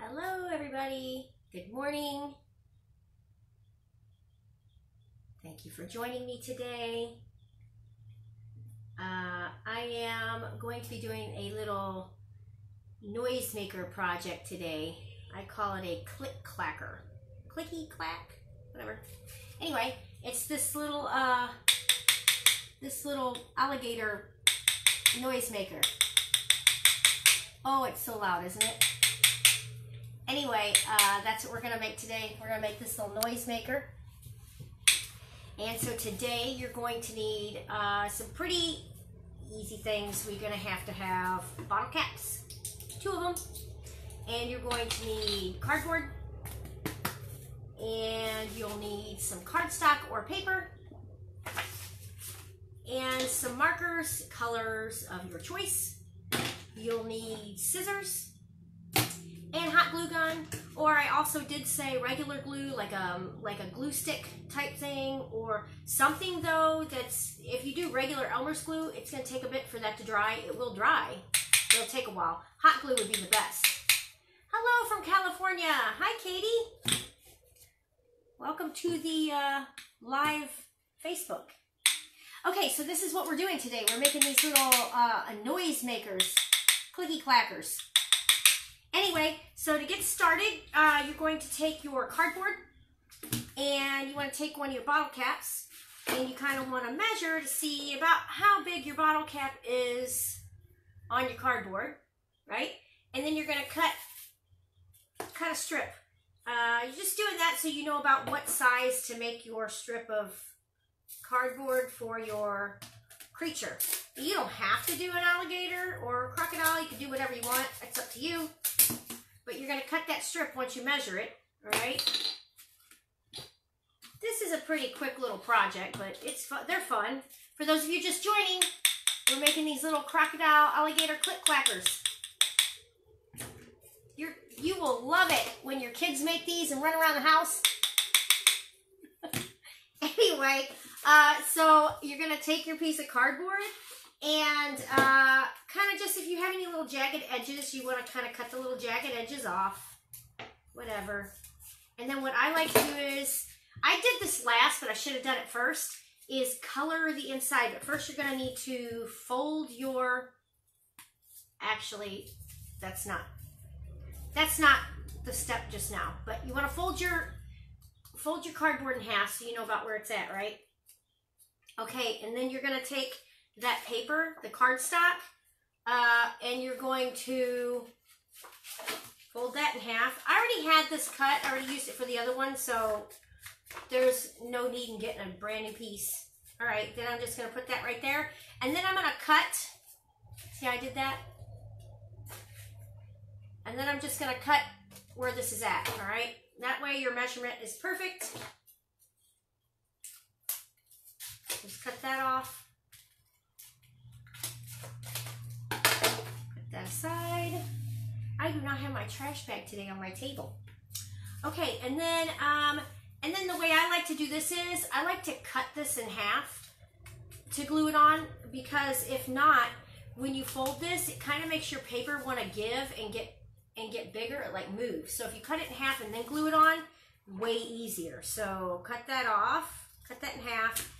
Hello everybody, good morning. Thank you for joining me today. I am going to be doing a little noisemaker project today. I call it a click clacker. Clicky clack, whatever. Anyway, it's this little alligator noisemaker. Oh, it's so loud, isn't it? Anyway, that's what we're going to make today. We're going to make this little noisemaker. And so today you're going to need some pretty easy things. We're going to have bottle caps, 2 of them. And you're going to need cardboard. And you'll need some cardstock or paper. And some markers, colors of your choice. You'll need scissors. And hot glue gun, or I also did say regular glue, like a glue stick type thing, or something though that's, if you do regular Elmer's glue, it's going to take a bit for that to dry. It will dry. It'll take a while. Hot glue would be the best. Hello from California. Hi, Katie. Welcome to the live Facebook. Okay, so this is what we're doing today. We're making these little noise makers, clicky clackers. Anyway, so to get started, you're going to take your cardboard and you want to take one of your bottle caps and you kind of want to measure to see about how big your bottle cap is on your cardboard, right? And then you're going to cut a strip. You're just doing that so you know about what size to make your strip of cardboard for your creature. You don't have to do an alligator or a crocodile. You can do whatever you want. It's up to you. But you're going to cut that strip once you measure it, all right? This is a pretty quick little project, but it's fun. They're fun. For those of you just joining, we're making these little crocodile alligator click clackers. You will love it when your kids make these and run around the house. Anyway, so you're going to take your piece of cardboard and kind of just, if you have any little jagged edges, you want to kind of cut the little jagged edges off, whatever. And then what I like to do is, I did this last, but I should have done it first, is color the inside. But first you're going to need to fold your, actually, that's not the step just now, but you want to fold your cardboard in half so you know about where it's at, right? Okay, and then you're going to take that paper, the cardstock, and you're going to fold that in half. I already had this cut. I already used it for the other one, so there's no need in getting a brand new piece. All right, then I'm just going to put that right there. And then I'm going to cut. See how I did that? And then I'm just going to cut where this is at, all right? That way your measurement is perfect. Just cut that off. Put that aside. I do not have my trash bag today on my table. Okay, and then the way I like to do this is, I like to cut this in half to glue it on, because if not, when you fold this, it kind of makes your paper want to give and get bigger. It like moves. So if you cut it in half and then glue it on, way easier. So cut that off, cut that in half,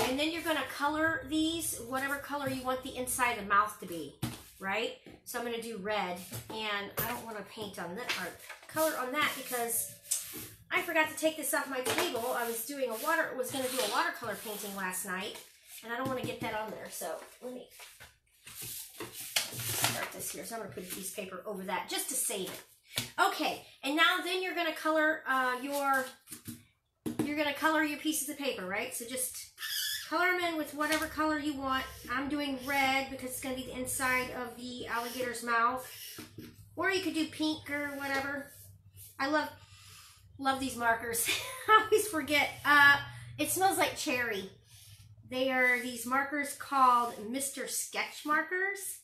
and then you're going to color these whatever color you want the inside of the mouth to be, right? So I'm going to do red, and I don't want to paint on that or color on that because I forgot to take this off my table. I was going to do a watercolor painting last night, and I don't want to get that on there. So let me start this here. So I'm going to put a piece of paper over that just to save it. Okay, and now then you're going to color your pieces of paper, right? So just color them in with whatever color you want. I'm doing red because it's going to be the inside of the alligator's mouth. Or you could do pink or whatever. I love these markers. I always forget. It smells like cherry. They are these markers called Mr. Sketch markers.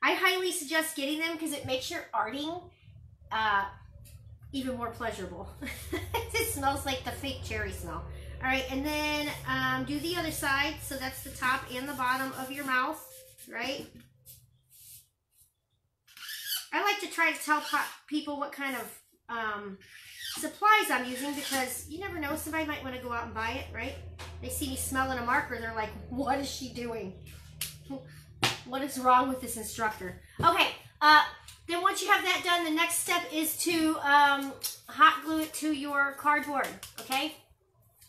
I highly suggest getting them because it makes your arting even more pleasurable. It smells like the fake cherry smell. All right, and then do the other side. So that's the top and the bottom of your mouth, right? I like to try to tell people what kind of supplies I'm using, because you never know, somebody might want to go out and buy it, right? They see me smelling a marker, they're like, what is she doing? What is wrong with this instructor? Okay, then once you have that done, the next step is to hot glue it to your cardboard, okay?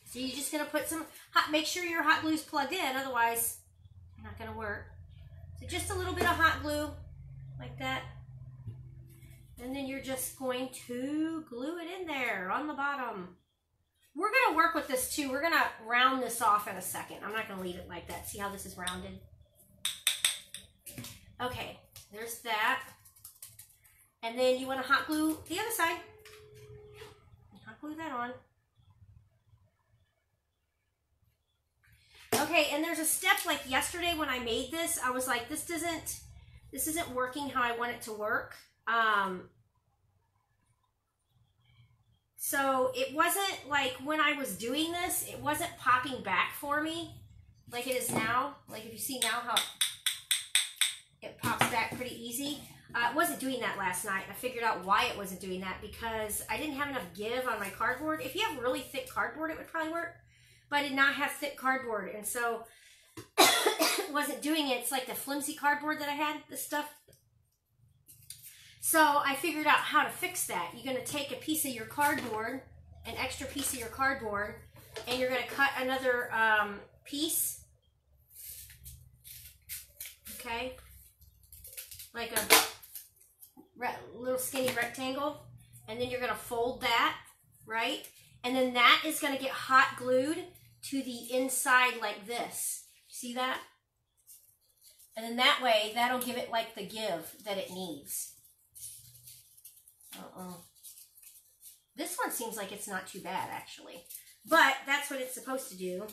So you're just gonna put some make sure your hot glue is plugged in, otherwise it's not gonna work. So just a little bit of hot glue, like that. And then you're just going to glue it in there on the bottom. We're gonna work with this too. We're gonna round this off in a second. I'm not gonna leave it like that. See how this is rounded? Okay, there's that. And then you want to hot glue the other side. Hot glue that on. Okay, and there's a step like yesterday when I made this, I was like, this isn't working how I want it to work. So it wasn't like when I was doing this, it wasn't popping back for me like it is now. Like if you see now how it pops back pretty easy. It wasn't doing that last night. I figured out why it wasn't doing that, because I didn't have enough give on my cardboard. If you have really thick cardboard, it would probably work, but I did not have thick cardboard, and so it wasn't doing it. It's like the flimsy cardboard that I had, this stuff. So I figured out how to fix that. You're going to take a piece of your cardboard, an extra piece of your cardboard, and you're going to cut another piece, okay, like a little skinny rectangle, and then you're going to fold that, right? And then that is going to get hot glued to the inside like this. See that? And then that way, that'll give it like the give that it needs. This one seems like it's not too bad, actually. But that's what it's supposed to do.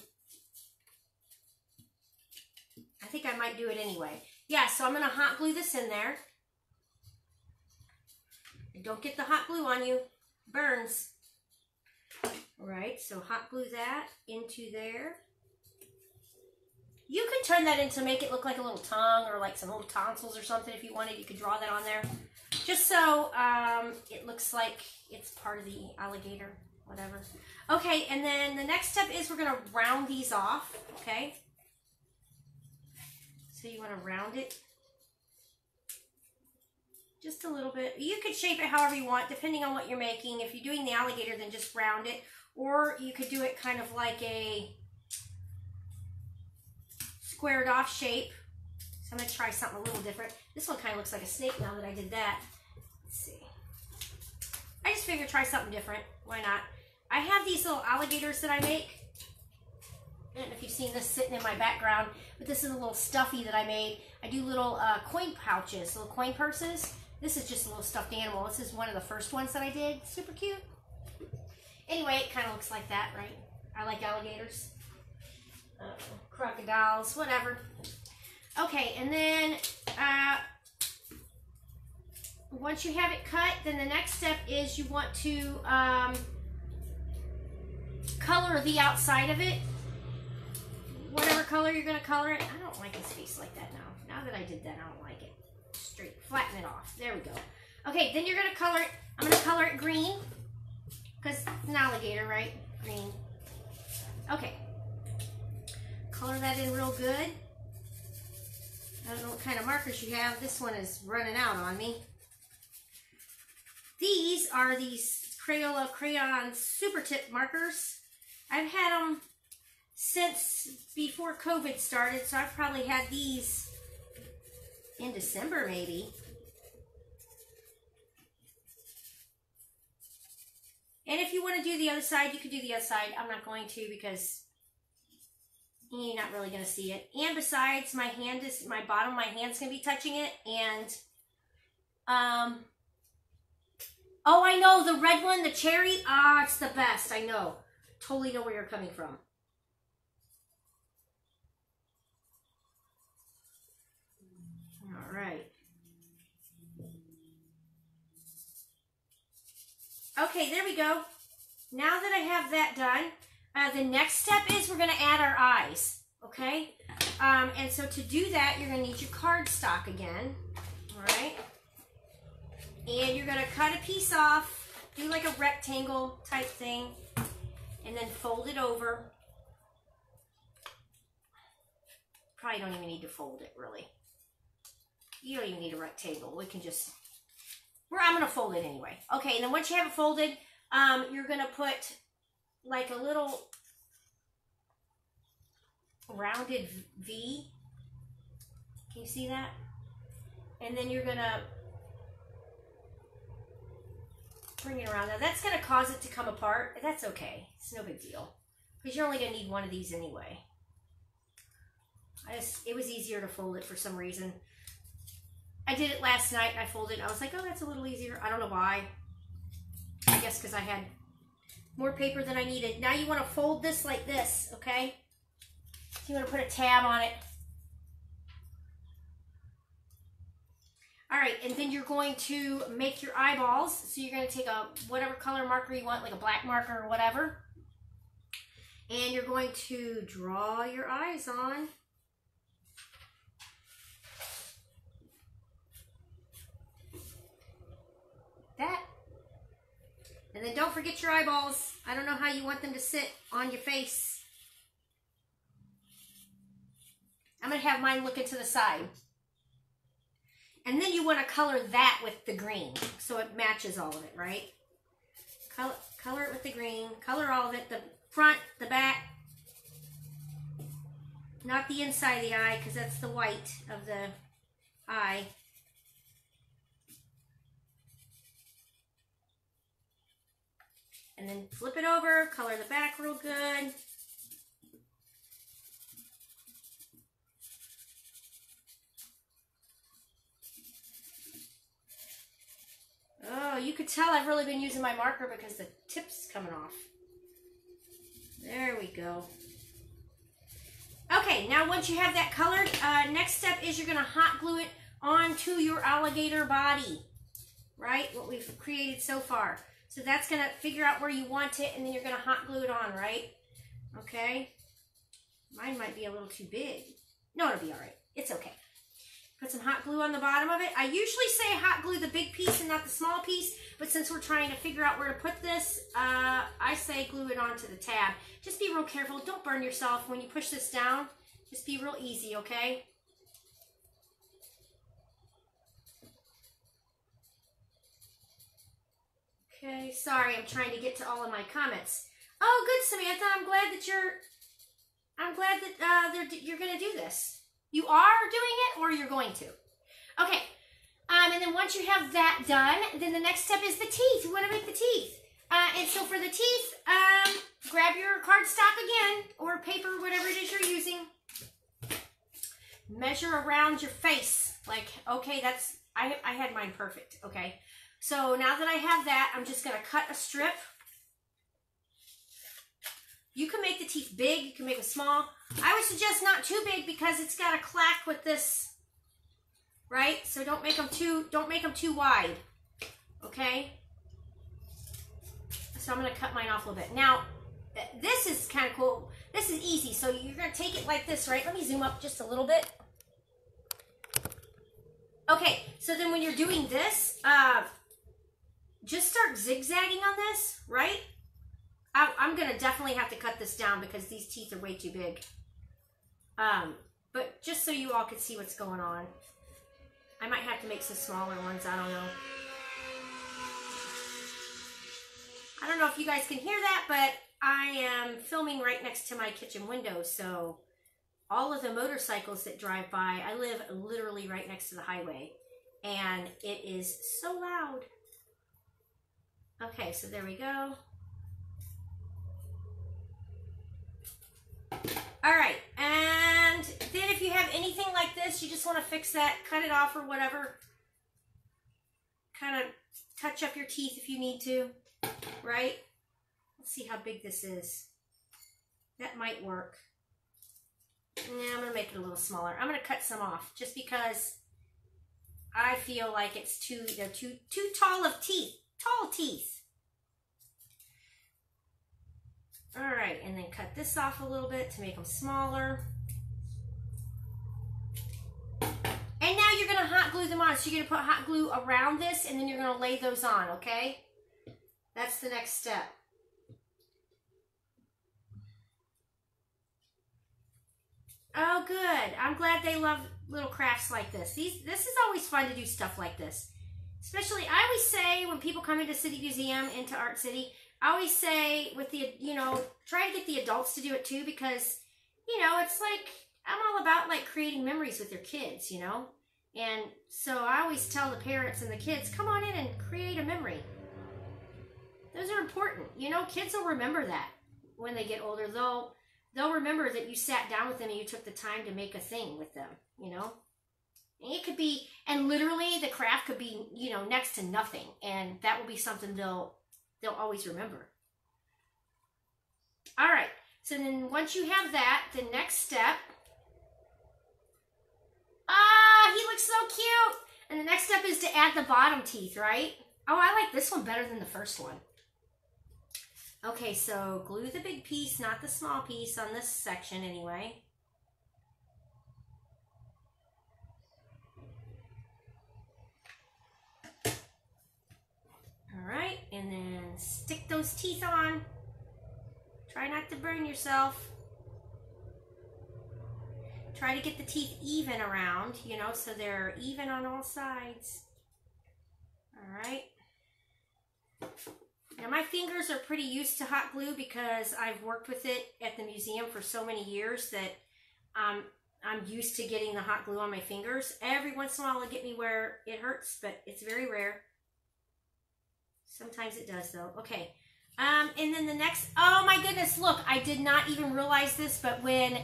I think I might do it anyway. Yeah, so I'm going to hot glue this in there. Don't get the hot glue on you. Burns. Alright, so hot glue that into there. You could turn that into, make it look like a little tongue or like some little tonsils or something if you wanted. You could draw that on there. Just so it looks like it's part of the alligator, whatever. Okay, and then the next step is we're going to round these off, okay? So you want to round it just a little bit. You could shape it however you want, depending on what you're making. If you're doing the alligator, then just round it. Or you could do it kind of like a squared off shape. So I'm going to try something a little different. This one kind of looks like a snake now that I did that. Let's see. I just figured try something different. Why not? I have these little alligators that I make. I don't know if you've seen this sitting in my background, but this is a little stuffy that I made. I do little coin pouches, little coin purses. This is just a little stuffed animal. This is one of the first ones that I did. Super cute. Anyway, it kind of looks like that, right? I like alligators. Crocodiles, whatever. Okay, and then once you have it cut, then the next step is you want to color the outside of it. Whatever color you're going to color it. I don't like his face like that now. Now that I did that, I don't like it. Straight, flatten it off. There we go. Okay, then you're going to color it. I'm going to color it green, because it's an alligator, right? Green. Okay. Color that in real good. I don't know what kind of markers you have. This one is running out on me. These are these Crayola Crayon Super Tip markers. I've had them since before COVID started, so I've probably had these in December maybe. And if you want to do the other side, you could do the other side. I'm not going to because you're not really going to see it. And besides, my bottom of my hand's going to be touching it. And, oh, I know, the red one, the cherry. Ah, it's the best. I know. Totally know where you're coming from. All right. Okay, there we go. Now that I have that done, the next step is we're going to add our eyes, okay? And so to do that, you're going to need your cardstock again, all right? And you're gonna cut a piece off, do like a rectangle type thing, and then fold it over. Probably don't even need to fold it, really. You don't even need a rectangle. We can just, I'm gonna fold it anyway. Okay, and then once you have it folded, you're gonna put like a little rounded V. Can you see that? And then you're gonna bring it around. Now that's gonna cause it to come apart. That's okay. It's no big deal. Because you're only gonna need one of these anyway. It was easier to fold it for some reason. I did it last night. I folded it. I was like, oh, that's a little easier. I don't know why. I guess because I had more paper than I needed. Now you want to fold this like this, okay? So you want to put a tab on it. All right, and then you're going to make your eyeballs. So you're going to take a whatever color marker you want, like a black marker or whatever. And you're going to draw your eyes on. That. And then don't forget your eyeballs. I don't know how you want them to sit on your face. I'm going to have mine looking to the side. And then you want to color that with the green so it matches all of it, right? Color it with the green. Color all of it. The front, the back. Not the inside of the eye because that's the white of the eye. And then flip it over, color the back real good. Oh, you could tell I've really been using my marker because the tip's coming off. There we go. Okay, now once you have that colored, next step is you're going to hot glue it onto your alligator body, right? What we've created so far. So that's going to figure out where you want it, and then you're going to hot glue it on, right? Okay. Mine might be a little too big. No, it'll be all right. It's okay. Put some hot glue on the bottom of it. I usually say hot glue the big piece and not the small piece, but since we're trying to figure out where to put this, I say glue it onto the tab. Just be real careful. Don't burn yourself when you push this down. Just be real easy, okay? Okay, sorry, I'm trying to get to all of my comments. Oh, good, Samantha. I'm glad that you're going to do this. You are doing it, or you're going to. Okay, and then once you have that done, then the next step is the teeth. You want to make the teeth. And so for the teeth, grab your cardstock again, or paper, whatever it is you're using. Measure around your face. Like, okay, that's, I had mine perfect, okay. So now that I have that, I'm just going to cut a strip. You can make the teeth big, you can make them small. I would suggest not too big because it's got to clack with this, right? So don't make them too wide, okay? So I'm going to cut mine off a little bit. Now, this is kind of cool. This is easy. So you're going to take it like this, right? Let me zoom up just a little bit. Okay, so then when you're doing this, just start zigzagging on this, right? I'm going to definitely have to cut this down because these teeth are way too big. But just so you all can see what's going on. I might have to make some smaller ones, I don't know. I don't know if you guys can hear that, but I am filming right next to my kitchen window, so all of the motorcycles that drive by, I live literally right next to the highway, and it is so loud. Okay, so there we go. All right, and then if you have anything like this, you just want to fix that, cut it off or whatever. Kind of touch up your teeth if you need to, right? Let's see how big this is. That might work. Yeah, I'm going to make it a little smaller. I'm going to cut some off just because I feel like it's they're too tall of teeth. Tall teeth. All right, and then cut this off a little bit to make them smaller. And now you're going to hot glue them on. on. So you're going to put hot glue around this, and then you're going to lay those on, okay? That's the next step. Oh, good. I'm glad they love little crafts like this. This is always fun to do stuff like this. Especially, I always say when people come into City Museum, into Art City, I always say with the, you know, try to get the adults to do it too, because, you know, it's like, I'm all about like creating memories with your kids, you know? And so I always tell the parents and the kids, come on in and create a memory. Those are important. You know, kids will remember that when they get older. They'll remember that you sat down with them and you took the time to make a thing with them, you know? And it could be, and literally the craft could be, you know, next to nothing. And that will be something they'll always remember. All right. So then once you have that, the next step, he looks so cute. And the next step is to add the bottom teeth, right? Oh, I like this one better than the first one. Okay, so glue the big piece, not the small piece, on this section anyway. All right, and then stick those teeth on. Try not to burn yourself. Try to get the teeth even around, you know, so they're even on all sides. All right. Now my fingers are pretty used to hot glue because I've worked with it at the museum for so many years that I'm used to getting the hot glue on my fingers. Every once in a while it'll get me where it hurts, but it's very rare. Sometimes it does though. Okay. And then the next, oh my goodness, look, I did not even realize this, but when,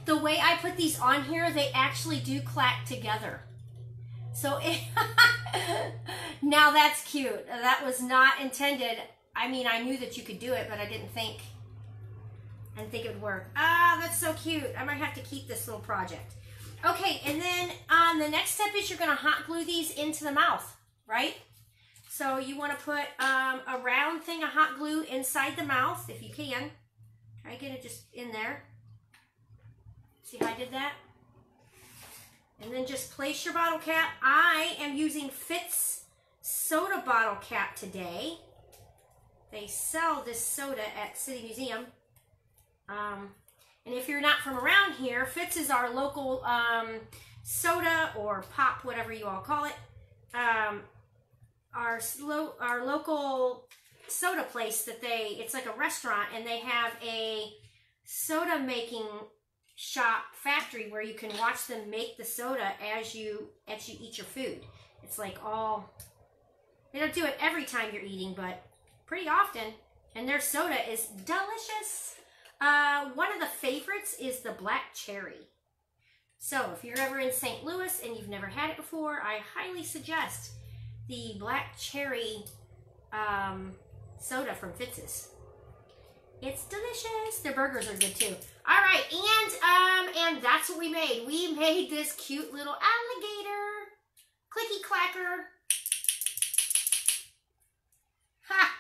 the way I put these on here, they actually do clack together. So now that's cute. That was not intended. I mean, I knew that you could do it, but I didn't think it would work. Ah, that's so cute. I might have to keep this little project. Okay, and then the next step is you're going to hot glue these into the mouth, right? So you want to put a round thing of hot glue inside the mouth, if you can. Try to get it just in there. See how I did that? And then just place your bottle cap. I am using Fitz soda bottle cap today. They sell this soda at City Museum. And if you're not from around here, Fitz is our local soda or pop, whatever you all call it. Our local soda place that it's like a restaurant, and they have a soda making shop factory where you can watch them make the soda as you eat your food. It's like they don't do it every time you're eating, but pretty often. And their soda is delicious. One of the favorites is the black cherry. So if you're ever in St. Louis and you've never had it before, I highly suggest the black cherry soda from Fitz's. It's delicious. Their burgers are good too. All right, and that's what we made. We made this cute little alligator. Clicky clacker. Ha!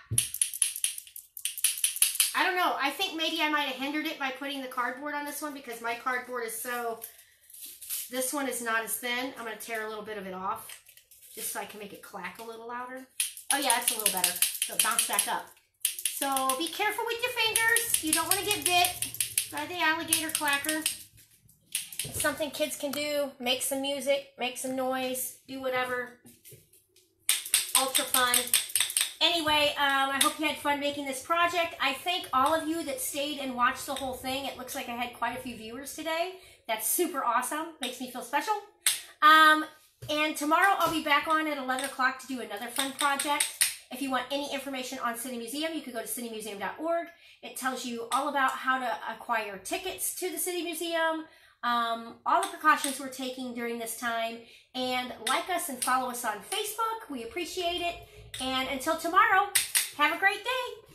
I don't know. I think maybe I might have hindered it by putting the cardboard on this one because my cardboard is so... This one is not as thin. I'm going to tear a little bit of it off just so I can make it clack a little louder. Oh yeah, that's a little better. So it bounced back up. So be careful with your fingers. You don't want to get bit by the alligator clacker. It's something kids can do. Make some music, make some noise, do whatever. Ultra fun. Anyway, I hope you had fun making this project. I thank all of you that stayed and watched the whole thing. It looks like I had quite a few viewers today. That's super awesome. Makes me feel special. And tomorrow I'll be back on at 11 o'clock to do another fun project. If you want any information on City Museum, you can go to citymuseum.org. It tells you all about how to acquire tickets to the City Museum, all the precautions we're taking during this time, and like us and follow us on Facebook. We appreciate it. And until tomorrow, have a great day.